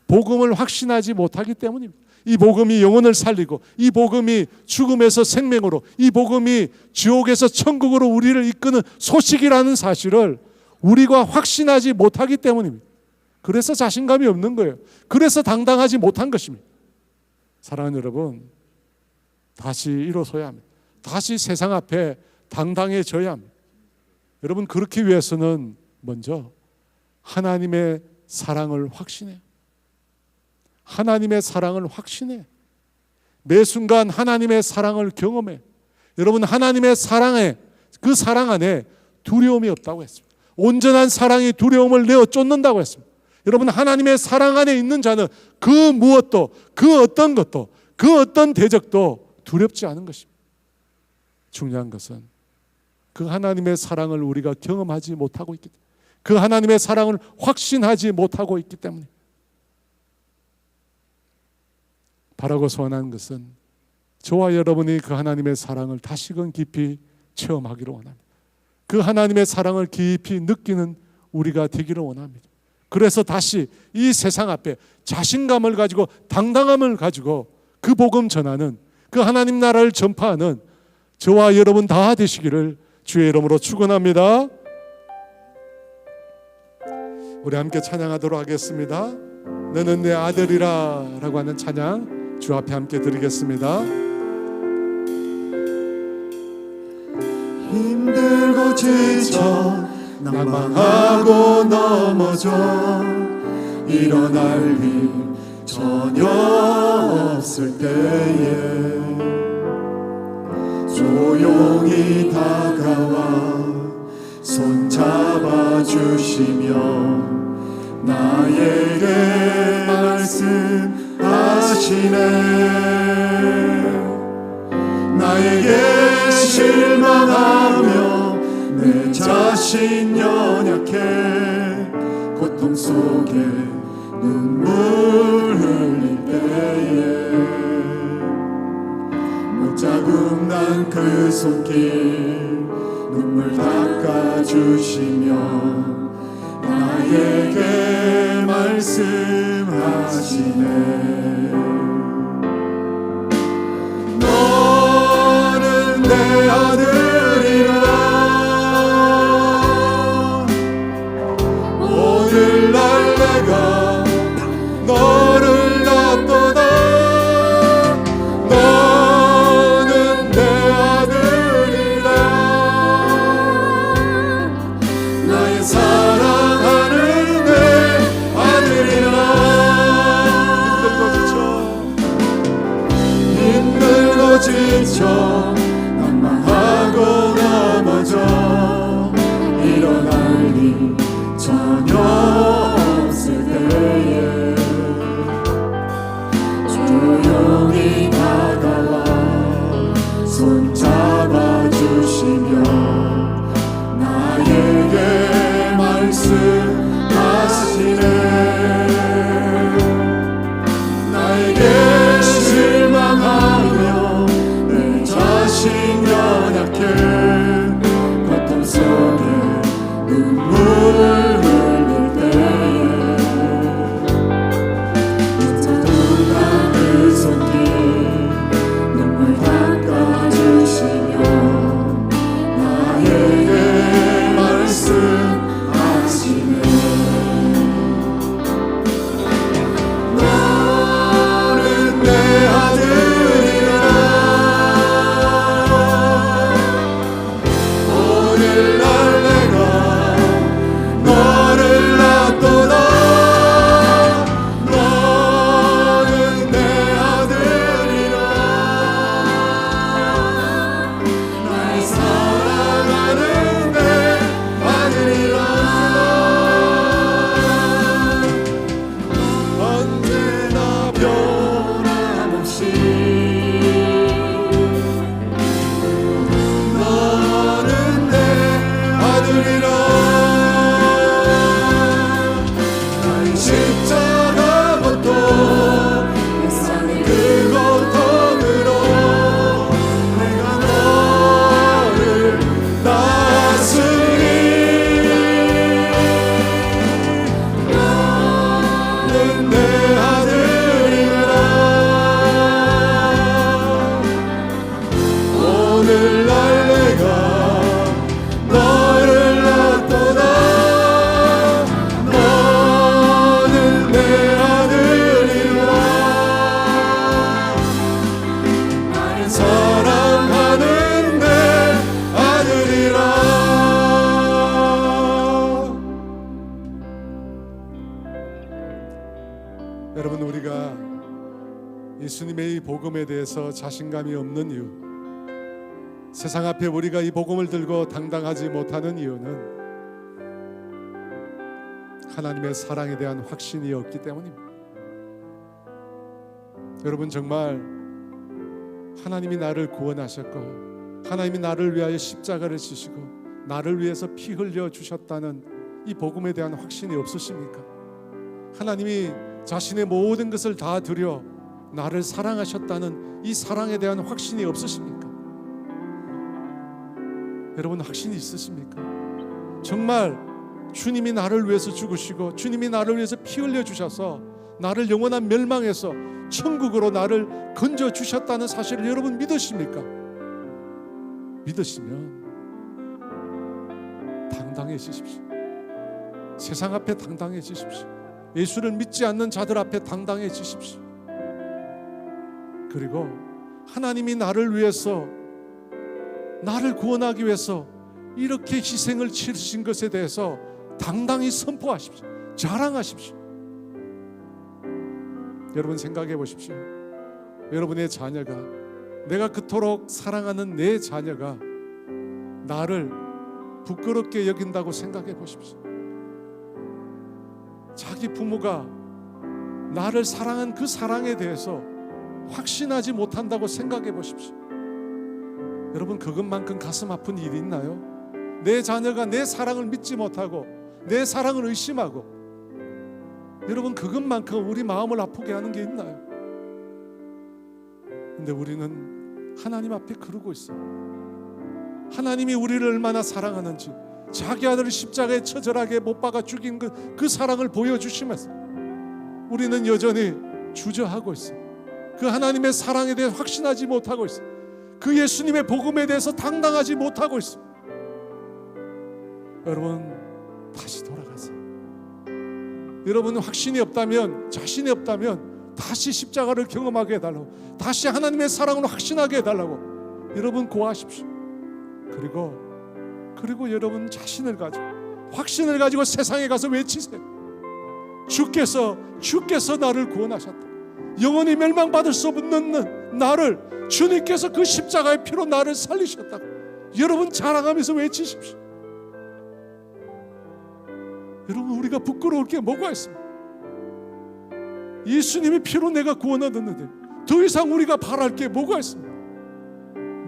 A: 복음을 확신하지 못하기 때문입니다. 이 복음이 영혼을 살리고, 이 복음이 죽음에서 생명으로, 이 복음이 지옥에서 천국으로 우리를 이끄는 소식이라는 사실을 우리가 확신하지 못하기 때문입니다. 그래서 자신감이 없는 거예요. 그래서 당당하지 못한 것입니다. 사랑하는 여러분, 다시 일어서야 합니다. 다시 세상 앞에 당당해져야 합니다. 여러분, 그렇기 위해서는 먼저 하나님의 사랑을 확신해요. 하나님의 사랑을 확신해. 매 순간 하나님의 사랑을 경험해. 여러분, 하나님의 사랑에, 그 사랑 안에 두려움이 없다고 했습니다. 온전한 사랑이 두려움을 내어 쫓는다고 했습니다. 여러분, 하나님의 사랑 안에 있는 자는 그 무엇도, 그 어떤 것도, 그 어떤 대적도 두렵지 않은 것입니다. 중요한 것은 그 하나님의 사랑을 우리가 경험하지 못하고 있기 때문에, 그 하나님의 사랑을 확신하지 못하고 있기 때문에, 바라고 소원하는 것은 저와 여러분이 그 하나님의 사랑을 다시금 깊이 체험하기를 원합니다. 그 하나님의 사랑을 깊이 느끼는 우리가 되기를 원합니다. 그래서 다시 이 세상 앞에 자신감을 가지고 당당함을 가지고 그 복음 전하는, 그 하나님 나라를 전파하는 저와 여러분 다 되시기를 주의 이름으로 축원합니다. 우리 함께 찬양하도록 하겠습니다. 너는 내 아들이라 라고 하는 찬양 주 앞에 함께 드리겠습니다.
B: 힘들고 지쳐 낭망하고 넘어져 일어날 힘 전혀 없을 때에 조용히 다가와 손 잡아주시며 나에게 말씀하시네. 나에게 실망하며 내 자신 연약해 고통 속에 눈물 흘릴 때에 못자국 난 그 손길 눈물 닦아주시며 나에게 말씀하시네. 너는 내 아들이라 오늘날 내가 너를 낳도다. 너는 내 아들이라 나의 사랑하는 내 아들이라. 힘들고 지쳐 낭망하고 넘어져 일어날 힘 전혀 없을 때에 조용히 다가와 손 잡아주시며 나에게 말씀하시네. 나에게 실망하며 내 자신 연약해 고통 속에 눈물 흘릴 때에 못자국난 그 손길 눈물 닦아주시며 나에게 말씀하시네. 너는 내 아들이라 오늘날 내가 너를 낳도다. 너는 내 아들이라 나의 사랑하는 내 아들이라. 언제나 변함없이 너는 내 아들이라. 나의 십자가 고통 세상의 그 고통으로 내가 너를 낳았으니 너는 내 아들이라. 오늘날 내가 너를 낳도다. 너는 내 아들이라 나의 사랑하는 내 아들이라.
A: 여러분, 우리가 예수님의 이 복음에 대해서 자신감이 없는 이유, 세상 앞에 우리가 이 복음을 들고 당당하지 못하는 이유는 하나님의 사랑에 대한 확신이 없기 때문입니다. 여러분, 정말 하나님이 나를 구원하셨고 하나님이 나를 위하여 십자가를 지시고 나를 위해서 피 흘려 주셨다는 이 복음에 대한 확신이 없으십니까? 하나님이 자신의 모든 것을 다 드려 나를 사랑하셨다는 이 사랑에 대한 확신이 없으십니까? 여러분, 확신이 있으십니까? 정말 주님이 나를 위해서 죽으시고 주님이 나를 위해서 피 흘려 주셔서 나를 영원한 멸망에서 천국으로 나를 건져 주셨다는 사실을 여러분 믿으십니까? 믿으시면 당당해지십시오. 세상 앞에 당당해지십시오. 예수를 믿지 않는 자들 앞에 당당해지십시오. 그리고 하나님이 나를 위해서, 나를 구원하기 위해서 이렇게 희생을 치르신 것에 대해서 당당히 선포하십시오. 자랑하십시오. 여러분, 생각해 보십시오. 여러분의 자녀가, 내가 그토록 사랑하는 내 자녀가 나를 부끄럽게 여긴다고 생각해 보십시오. 자기 부모가 나를 사랑한 그 사랑에 대해서 확신하지 못한다고 생각해 보십시오. 여러분, 그것만큼 가슴 아픈 일이 있나요? 내 자녀가 내 사랑을 믿지 못하고 내 사랑을 의심하고, 여러분, 그것만큼 우리 마음을 아프게 하는 게 있나요? 근데 우리는 하나님 앞에 그러고 있어요. 하나님이 우리를 얼마나 사랑하는지, 자기 아들을 십자가에 처절하게 못 박아 죽인 그 사랑을 보여주시면서 우리는 여전히 주저하고 있어요. 그 하나님의 사랑에 대해 확신하지 못하고 있어요. 그 예수님의 복음에 대해서 당당하지 못하고 있어요. 여러분, 다시 돌아가세요. 여러분, 확신이 없다면, 자신이 없다면 다시 십자가를 경험하게 해달라고, 다시 하나님의 사랑을 확신하게 해달라고 여러분 고하십시오. 그리고 여러분 자신을 가지고, 확신을 가지고 세상에 가서 외치세요. 주께서 나를 구원하셨다. 영원히 멸망받을 수 없는 나를 주님께서 그 십자가의 피로 나를 살리셨다고 여러분 자랑하면서 외치십시오. 여러분, 우리가 부끄러울 게 뭐가 있습니까? 예수님의 피로 내가 구원을 얻었는데 더 이상 우리가 바랄 게 뭐가 있습니까?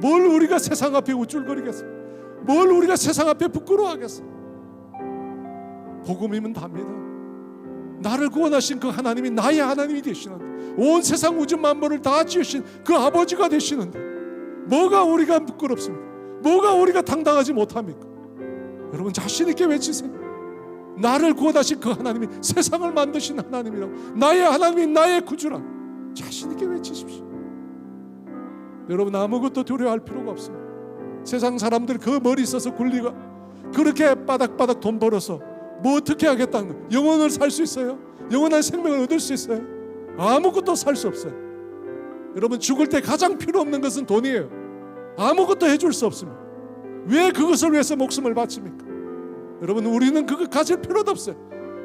A: 뭘 우리가 세상 앞에 우쭐거리겠습니까? 뭘 우리가 세상 앞에 부끄러워하겠습니까? 복음이면 답니다. 나를 구원하신 그 하나님이 나의 하나님이 되시는데, 온 세상 우주 만물을 다 지으신 그 아버지가 되시는데 뭐가 우리가 부끄럽습니까? 뭐가 우리가 당당하지 못합니까? 여러분, 자신 있게 외치세요. 나를 구원하신 그 하나님이 세상을 만드신 하나님이라고, 나의 하나님이 나의 구주라고 자신 있게 외치십시오. 여러분, 아무것도 두려워할 필요가 없습니다. 세상 사람들 그 머리 써서 굴리고 그렇게 바닥바닥 돈 벌어서 뭐 어떻게 하겠다는 거예요? 영원을 살 수 있어요? 영원한 생명을 얻을 수 있어요? 아무것도 살 수 없어요. 여러분, 죽을 때 가장 필요 없는 것은 돈이에요. 아무것도 해줄 수 없습니다. 왜 그것을 위해서 목숨을 바칩니까? 여러분, 우리는 그거 가질 필요도 없어요.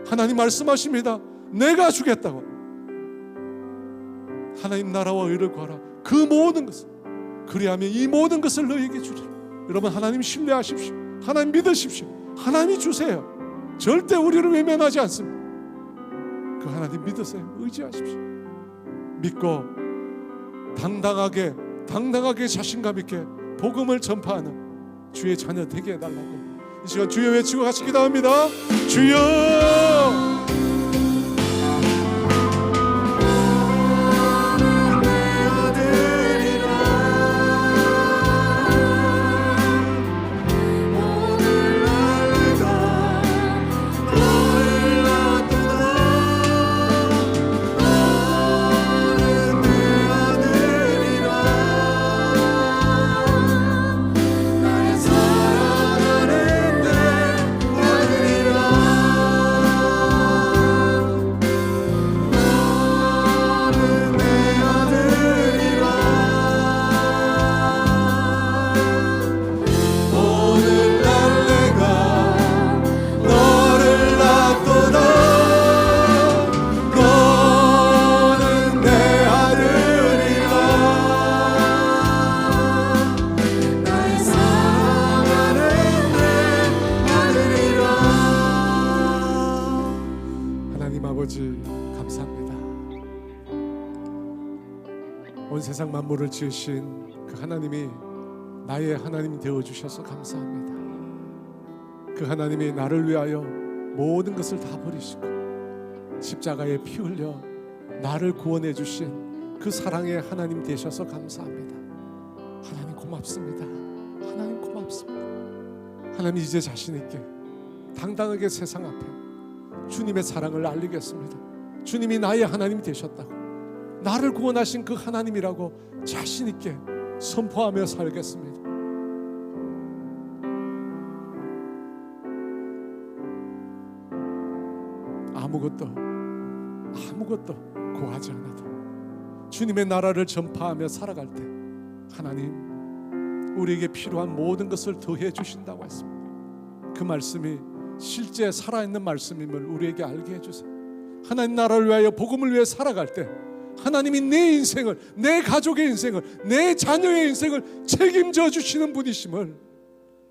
A: 하나님 말씀하십니다. 내가 주겠다고. 하나님 나라와 의를 구하라. 그 모든 것을, 그리하면 이 모든 것을 너희에게 주리라. 여러분, 하나님 신뢰하십시오. 하나님 믿으십시오. 하나님이 주세요. 절대 우리를 외면하지 않습니다. 그 하나님 믿으세요. 의지하십시오. 믿고 당당하게 자신감 있게 복음을 전파하는 주의 자녀 되게 해달라고 이 시간 주여 외치고 같이 기도합니다. 주여, 세상 만물을 지으신 그 하나님이 나의 하나님이 되어주셔서 감사합니다. 그 하나님이 나를 위하여 모든 것을 다 버리시고 십자가에 피 흘려 나를 구원해 주신 그 사랑의 하나님 되셔서 감사합니다. 하나님 고맙습니다. 하나님 고맙습니다. 하나님 이제 자신 있게 당당하게 세상 앞에 주님의 사랑을 알리겠습니다. 주님이 나의 하나님이 되셨다고, 나를 구원하신 그 하나님이라고 자신 있게 선포하며 살겠습니다. 아무것도 구하지 않아도 주님의 나라를 전파하며 살아갈 때 하나님 우리에게 필요한 모든 것을 더해 주신다고 했습니다. 그 말씀이 실제 살아있는 말씀임을 우리에게 알게 해주세요. 하나님 나라를 위하여 복음을 위해 살아갈 때 하나님이 내 인생을, 내 가족의 인생을, 내 자녀의 인생을 책임져 주시는 분이심을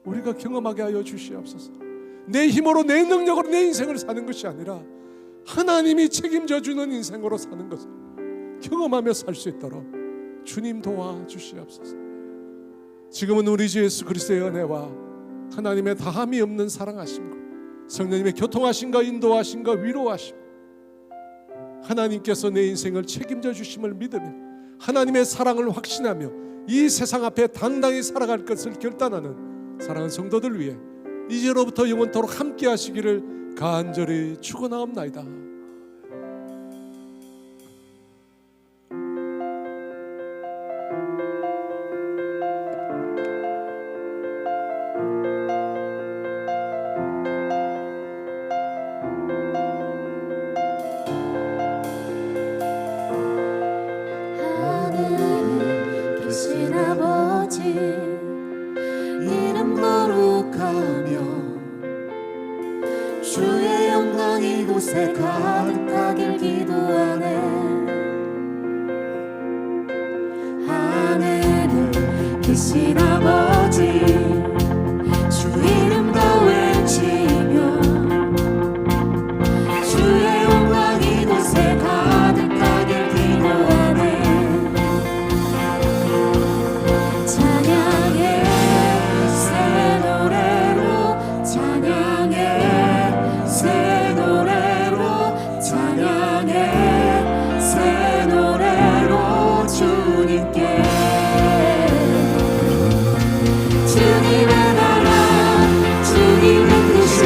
A: 우리가 경험하게 하여 주시옵소서. 내 힘으로, 내 능력으로 내 인생을 사는 것이 아니라 하나님이 책임져 주는 인생으로 사는 것을 경험하며 살 수 있도록 주님 도와주시옵소서. 지금은 우리 주 예수 그리스도의 은혜와 하나님의 다함이 없는 사랑하심과 성령님의 교통하심과 인도하심과 위로하심, 하나님께서 내 인생을 책임져 주심을 믿으며 하나님의 사랑을 확신하며 이 세상 앞에 당당히 살아갈 것을 결단하는 사랑하는 성도들 위해 이제로부터 영원토록 함께 하시기를 간절히 축원하옵나이다.
B: 하늘에 계신 아버지 이름 거룩하며 주의 영광 이곳에 가득하길 기도하네. 하늘에 계신 아버지 주 이름 다 외치며 주의 영광 이곳에 가득하길 기도하네. 찬양의 새 노래로 찬양의 새 노래로 찬양의 새 노래로 주님께 주님의 나라 주님의 뜻이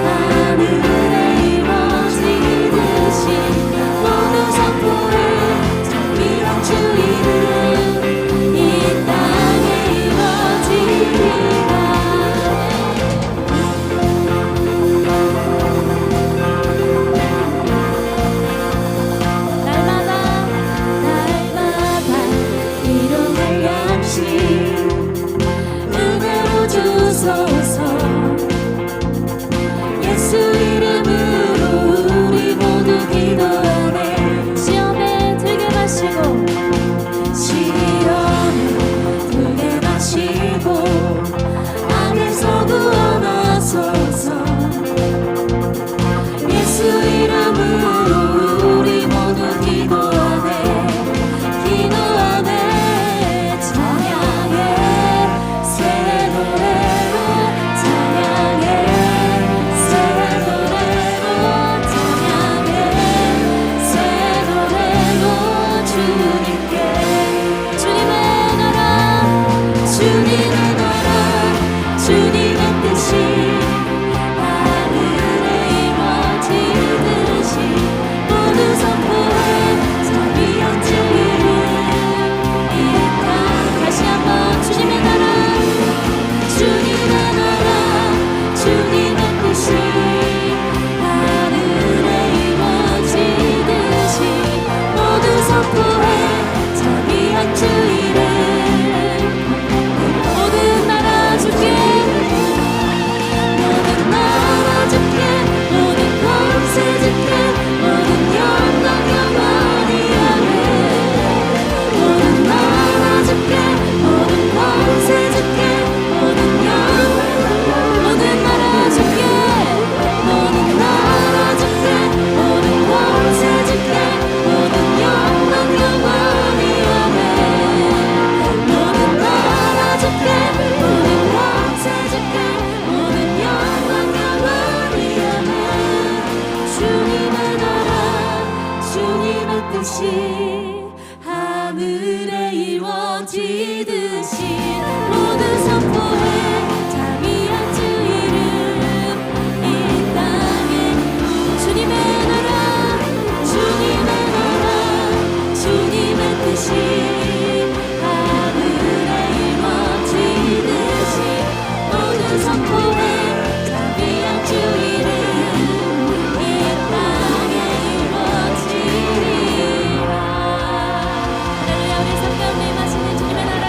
B: 하늘에 이루어지듯이 모두 선포해 자비한 주 이름 이 땅에 이루어지리라. 날마다 일용할 양식 은혜로 주소서. 예수 이름으로 우리 모두 기도하네. 시험에 들게 마시고 시험에 들게 마시고 악에서 구원하소서. 예수 이름으로 우리 모두 기도하네. 기도하네. 찬양의 새 노래로 찬양의 새 노래로 찬양의 새 노래로 주님께 주님의 나라 주님의 나라 주님의 뜻이 하늘에 이루어지듯이 모두 선포해 자비한 주 이름 이 땅. 다시 한번 주님의 나라 주님의 나라 주님의 뜻이 하늘에 이루어지듯이 모두 선포해 자비한 주 이름 모두 뜻이 하늘